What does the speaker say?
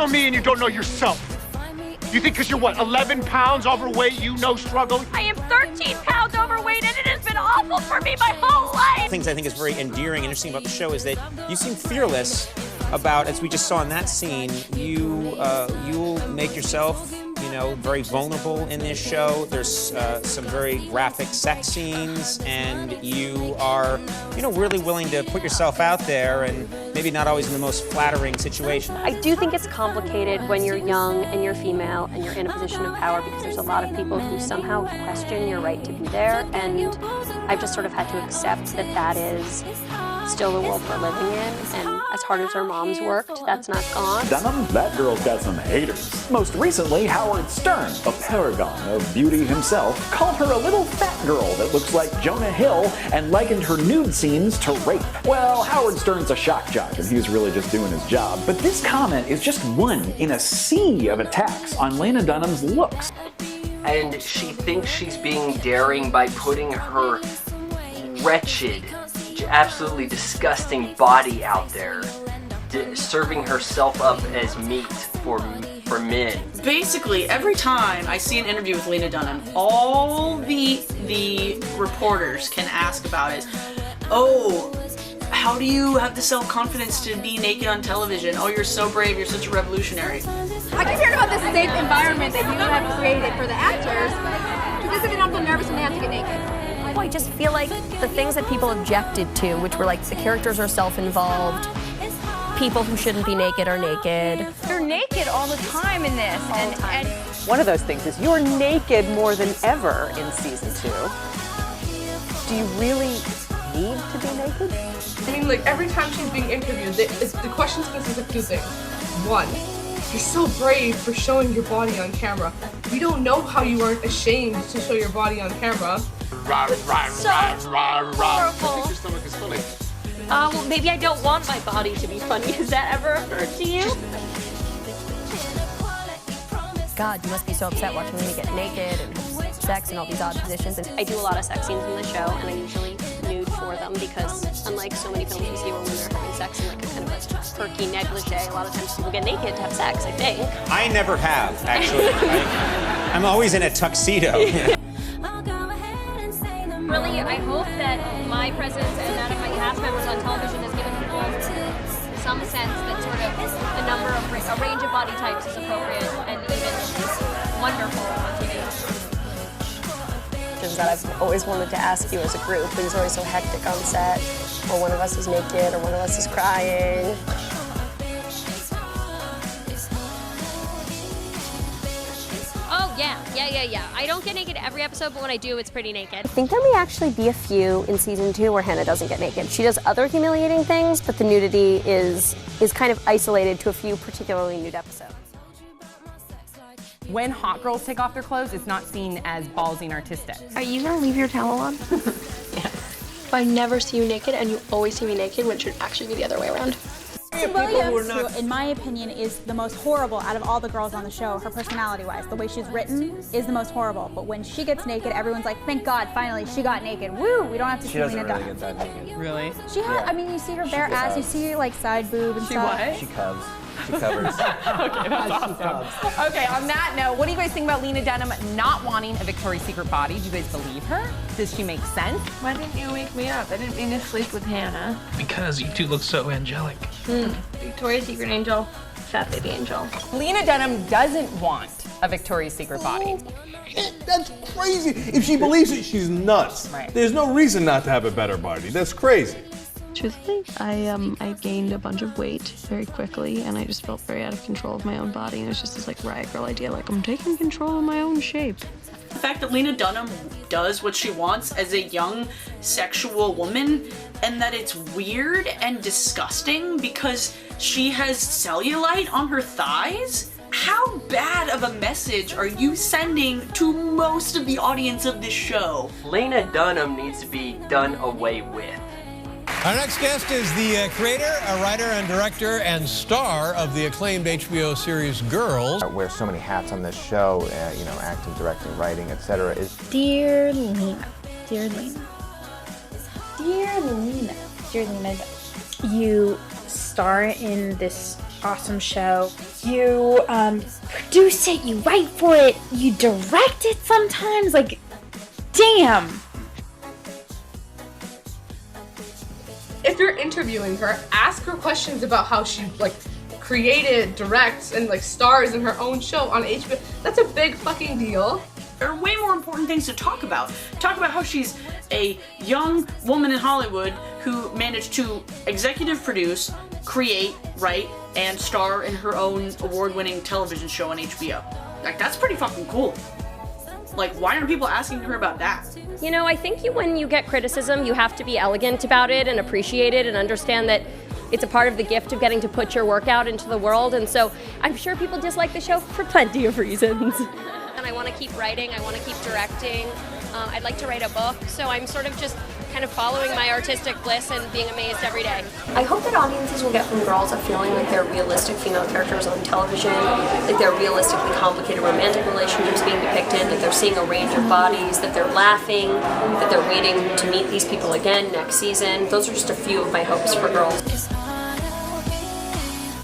know me and you don't know yourself. You think because you're, what, 11 pounds overweight, you know struggle? I am 13 pounds overweight, and it has been awful for me my whole life. Things I think is very endearing and interesting about the show is that you seem fearless about, as we just saw in that scene, you'll make yourself, very vulnerable in this show. There's some very graphic sex scenes, and you are, really willing to put yourself out there, and maybe not always in the most flattering situation. I do think it's complicated when you're young and you're female and you're in a position of power, because there's a lot of people who somehow question your right to be there, and I've just sort of had to accept that that is still the world we're living in, and as hard as our moms worked, that's not gone. Dunham, that girl's got some haters. Most recently, Howard Stern, a paragon of beauty himself, called her a little fat girl that looks like Jonah Hill and likened her nude scenes to rape. Well, Howard Stern's a shock jock and he's really just doing his job, but this comment is just one in a sea of attacks on Lena Dunham's looks. And she thinks she's being daring by putting her wretched, absolutely disgusting body out there, serving herself up as meat for men. Basically, every time I see an interview with Lena Dunham, all the reporters can ask about is, oh, how do you have the self-confidence to be naked on television? Oh, you're so brave, you're such a revolutionary. I keep hearing about this safe environment that you have created for the actors, because if they don't feel nervous when they have to get naked. I just feel like the things that people objected to, which were like the characters are self-involved, people who shouldn't be naked are naked. You're naked all the time in this. And one of those things is you're naked more than ever in season 2. Do you really need to be naked? I mean, like, every time she's being interviewed, the questions consist of two things. One, you're so brave for showing your body on camera. We don't know how you aren't ashamed to show your body on camera. I Horrible. think your stomach is funny. Well, maybe I don't want my body to be funny. Has that ever occurred to you? God, you must be so upset watching me get naked and have sex in all these odd positions. And I do a lot of sex scenes in the show, and I usually nude for them because, unlike so many films you see where women are having sex in like a kind of a perky negligee, a lot of times people get naked to have sex, I think. I never have, actually. I'm always in a tuxedo. Really, I hope that my presence and that of my cast members on television has given people some sense that sort of a range of body types is appropriate and even wonderful on TV. That I've always wanted to ask you as a group, but it's always so hectic on set, or one of us is naked, or one of us is crying. Oh, yeah. I don't get naked every episode, but when I do, it's pretty naked. I think there may actually be a few in season 2 where Hannah doesn't get naked. She does other humiliating things, but the nudity is kind of isolated to a few particularly nude episodes. When hot girls take off their clothes, it's not seen as ballsy and artistic. Are you gonna leave your towel on? Yes. I never see you naked, and you always see me naked, when it should actually be the other way around. Williams, who, in my opinion, is the most horrible out of all the girls on the show, her personality-wise. The way she's written is the most horrible. But when she gets naked, everyone's like, thank God, finally, she got naked. Woo! We don't have to see Lena Dunham. She doesn't really get that naked. Really? She has, I mean, you see her bare ass, you see like side boob and stuff. What? She covers. She covers. Okay, that's awesome. Okay, on that note, what do you guys think about Lena Dunham not wanting a Victoria's Secret body? Do you guys believe her? Does she make sense? Why didn't you wake me up? I didn't mean to sleep with Hannah. Because you two look so angelic. Victoria's Secret angel, fat baby angel. Lena Dunham doesn't want a Victoria's Secret body. That's crazy. If she believes it, she's nuts. Right. There's no reason not to have a better body. That's crazy. Truthfully, I gained a bunch of weight very quickly, and I just felt very out of control of my own body, and it was just this like riot girl idea, like I'm taking control of my own shape. The fact that Lena Dunham does what she wants as a young sexual woman, and that it's weird and disgusting because she has cellulite on her thighs? How bad of a message are you sending to most of the audience of this show? Lena Dunham needs to be done away with. Our next guest is the creator, a writer and director and star of the acclaimed HBO series Girls. I wear so many hats on this show, acting, directing, writing, etc. Dear Lena, dear Lena, dear Lena, dear Lena, you star in this awesome show. You produce it, you write for it, you direct it sometimes. Like, damn. If you're interviewing her, ask her questions about how she like created, directs, and like stars in her own show on HBO. That's a big fucking deal. There are way more important things to talk about. Talk about how she's a young woman in Hollywood who managed to executive produce, create, write, and star in her own award-winning television show on HBO. Like, that's pretty fucking cool. Like, why aren't people asking her about that? You know, I think when you get criticism, you have to be elegant about it and appreciate it and understand that it's a part of the gift of getting to put your work out into the world. And so I'm sure people dislike the show for plenty of reasons. And I want to keep writing, I want to keep directing. I'd like to write a book, so I'm sort of just kind of following my artistic bliss and being amazed every day. I hope that audiences will get from girls a feeling like they're realistic female characters on television, like they're realistically complicated romantic relationships being depicted, that they're seeing a range of bodies, that they're laughing, that they're waiting to meet these people again next season. Those are just a few of my hopes for girls.